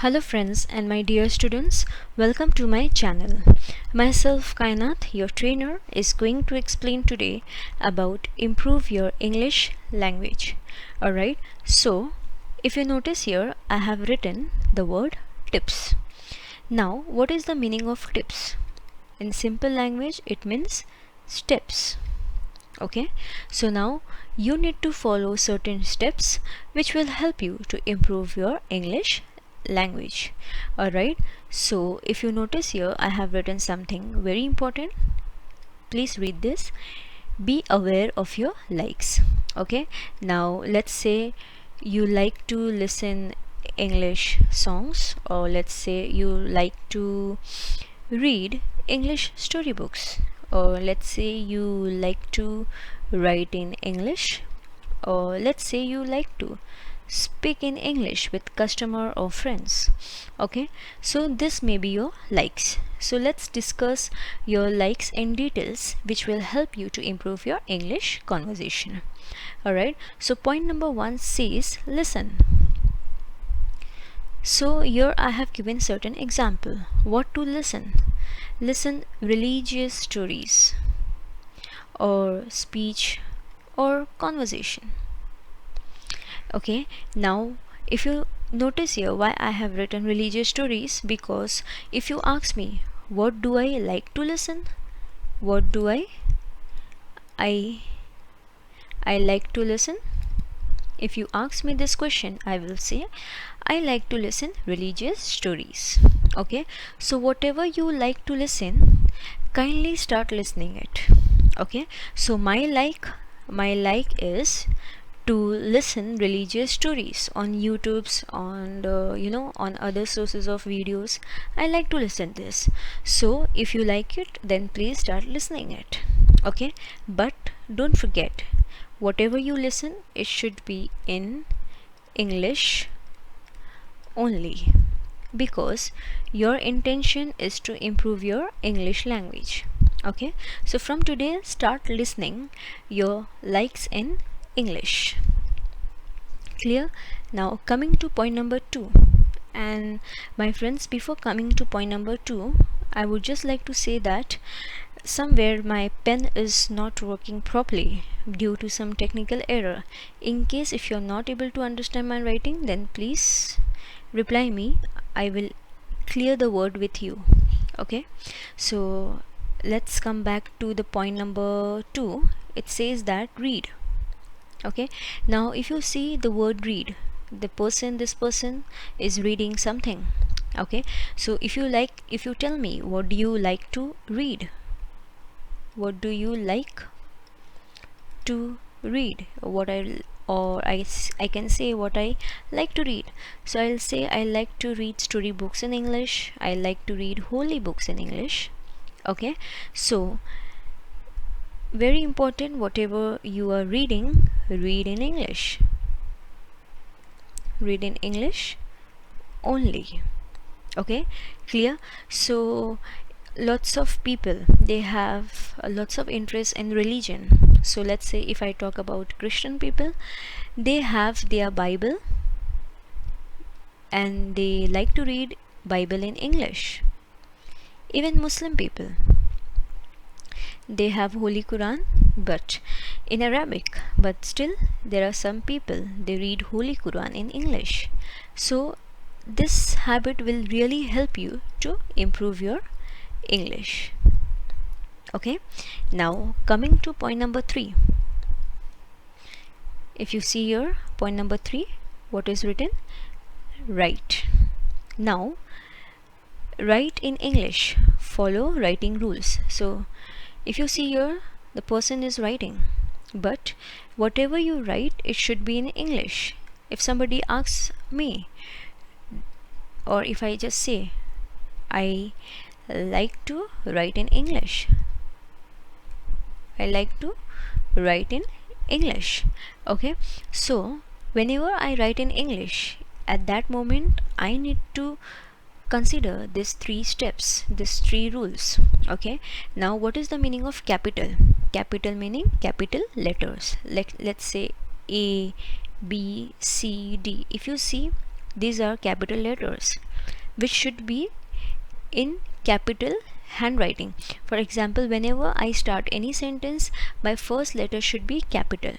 Hello friends and my dear students, welcome to my channel. Myself Kainat, your trainer, is going to explain today about improve your English language. Alright, so if you notice here, I have written the word tips. Now, what is the meaning of tips? In simple language, it means steps. Okay, so now you need to follow certain steps which will help you to improve your English language. Alright, so if you notice here, I have written something very important. Please read this. Be aware of your likes. Okay, now let's say you like to listen English songs, or let's say you like to read English storybooks, or let's say you like to write in English, or let's say you like to speak in English with customer or friends. Okay, so this may be your likes. So let's discuss your likes in details, which will help you to improve your English conversation. Alright, so point number 1 says listen. So here I have given certain example. What to listen? Listen religious stories, or speech, or conversation. Okay, now if you notice here why I have written religious stories, because if you ask me what do I like to listen, what do I like to listen, if you ask me this question, I will say I like to listen religious stories. Okay, so whatever you like to listen, kindly start listening it. Okay, so my like is to listen religious stories on YouTube's, on on other sources of videos. I like to listen this. So if you like it, then please start listening it. Okay, but don't forget, whatever you listen, it should be in English only, because your intention is to improve your English language. Okay, so from today start listening your likes in English. Clear? Now coming to point number 2. And my friends, before coming to point number 2, I would just like to say that somewhere my pen is not working properly due to some technical error. In case if you're not able to understand my writing, then please reply me. I will clear the word with you. Okay, so let's come back to the point number 2. It says that read. Okay, now if you see the word read, this person is reading something. Okay, so if you tell me what do you like to read, what do you like to read, I can say what I like to read. So I'll say I like to read storybooks in English, I like to read holy books in English. Okay, so very important, whatever you are reading, read in English. Read in English only. Okay, clear? So lots of people, they have lots of interest in religion. So let's say if I talk about Christian people, they have their Bible and they like to read Bible in English. Even Muslim people, they have Holy Quran but in Arabic, but still there are some people, they read Holy Quran in English. So this habit will really help you to improve your English. Okay, now coming to point number 3. If you see here, point number 3, what is written? Write. Now write in English, follow writing rules. So if you see here, the person is writing, but whatever you write, it should be in English. If somebody asks me, or if I just say I like to write in English, I like to write in English. Okay, so whenever I write in English, at that moment I need to consider these 3 steps, these 3 rules. Okay, now what is the meaning of capital? Capital meaning capital letters, like let's say A, B, C, D. If you see, these are capital letters. which should be in capital handwriting. For example, whenever I start any sentence, my first letter should be capital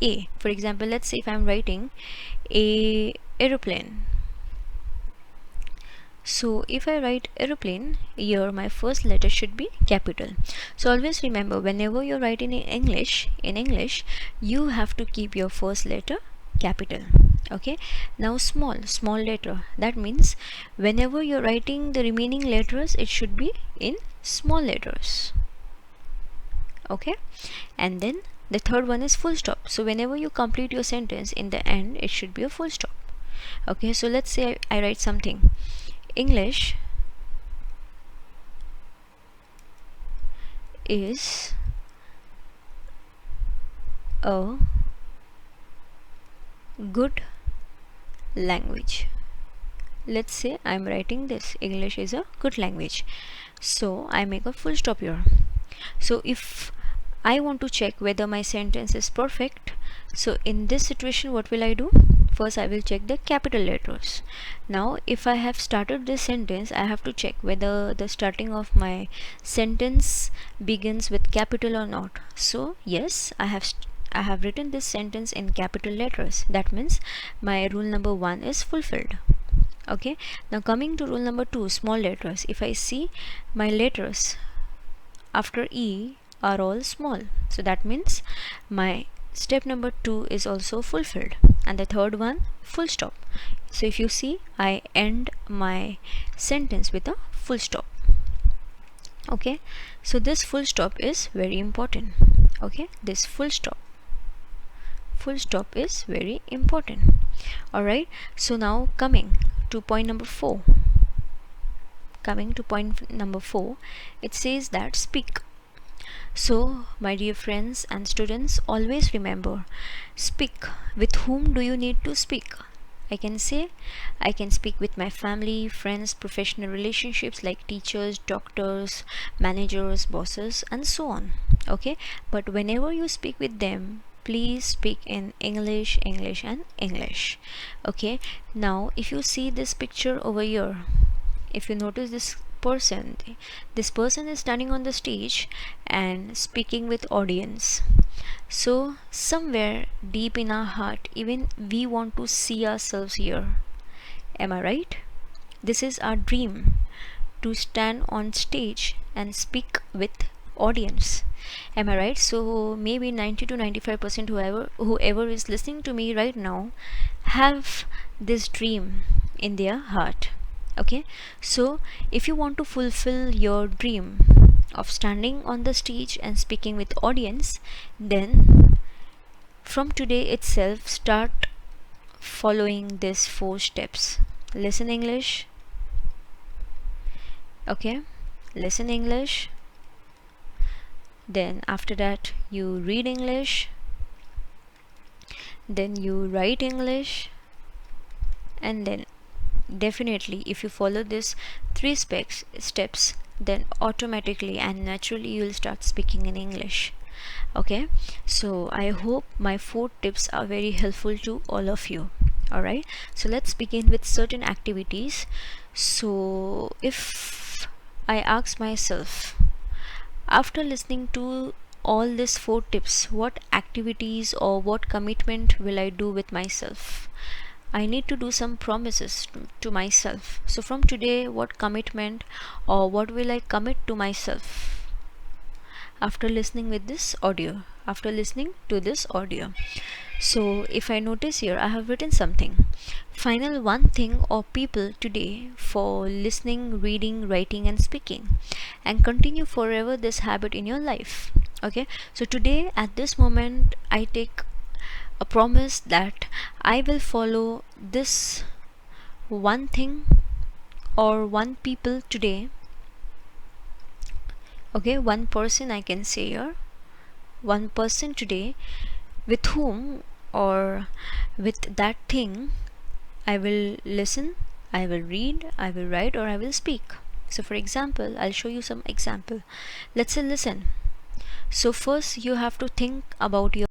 A. For example, let's say if I'm writing a aeroplane, so if I write aeroplane here, my first letter should be capital. So always remember, whenever you're writing in English, you have to keep your first letter capital. Okay, now small letter, that means whenever you're writing the remaining letters, it should be in small letters. Okay, and then the third one is full stop. So whenever you complete your sentence, in the end it should be a full stop. Okay, so let's say I write something, English is a good language. Let's say I'm writing this, English is a good language. So I make a full stop here. So if I want to check whether my sentence is perfect, so in this situation what will I do? First I will check the capital letters. Now if I have started this sentence, I have to check whether the starting of my sentence begins with capital or not. So yes, I have written this sentence in capital letters. That means my rule number 1 is fulfilled. Okay, now coming to rule number 2, small letters. If I see my letters after E are all small, so that means my step number 2 is also fulfilled, and the third one, full stop. So if you see, I end my sentence with a full stop. Okay, so this full stop is very important. Okay, this full stop is very important. All right, so now coming to point number 4, it says that speak. So my dear friends and students, always remember, speak. With whom do you need to speak? I can say I can speak with my family, friends, professional relationships like teachers, doctors, managers, bosses, and so on. Okay, but whenever you speak with them, please speak in English and English. Okay, now if you see this picture over here, if you notice this person is standing on the stage and speaking with audience. So somewhere deep in our heart, even we want to see ourselves here. Am I right? This is our dream, to stand on stage and speak with audience. Am I right? So maybe 90 to 95% whoever is listening to me right now have this dream in their heart. Okay, so if you want to fulfill your dream of standing on the stage and speaking with audience, then from today itself start following these 4 steps. Listen English. Okay, listen English. Then after that you read English, then you write English, and then definitely if you follow this 3 steps, then automatically and naturally you will start speaking in English. Okay, so I hope my 4 tips are very helpful to all of you. Alright, so let's begin with certain activities. So if I ask myself, after listening to all these 4 tips, what activities or what commitment will I do with myself? I need to do some promises to myself. So from today, what commitment or what will I commit to myself after listening to this audio? So if I notice here, I have written something. Final one thing or people today for listening, reading, writing, and speaking, and continue forever this habit in your life. Okay, so today at this moment, I take a promise that I will follow this one thing or one people today. Okay, one person, I can say here, one person today with whom or with that thing I will listen, I will read, I will write, or I will speak. So for example, I'll show you some example. Let's say listen. So first you have to think about your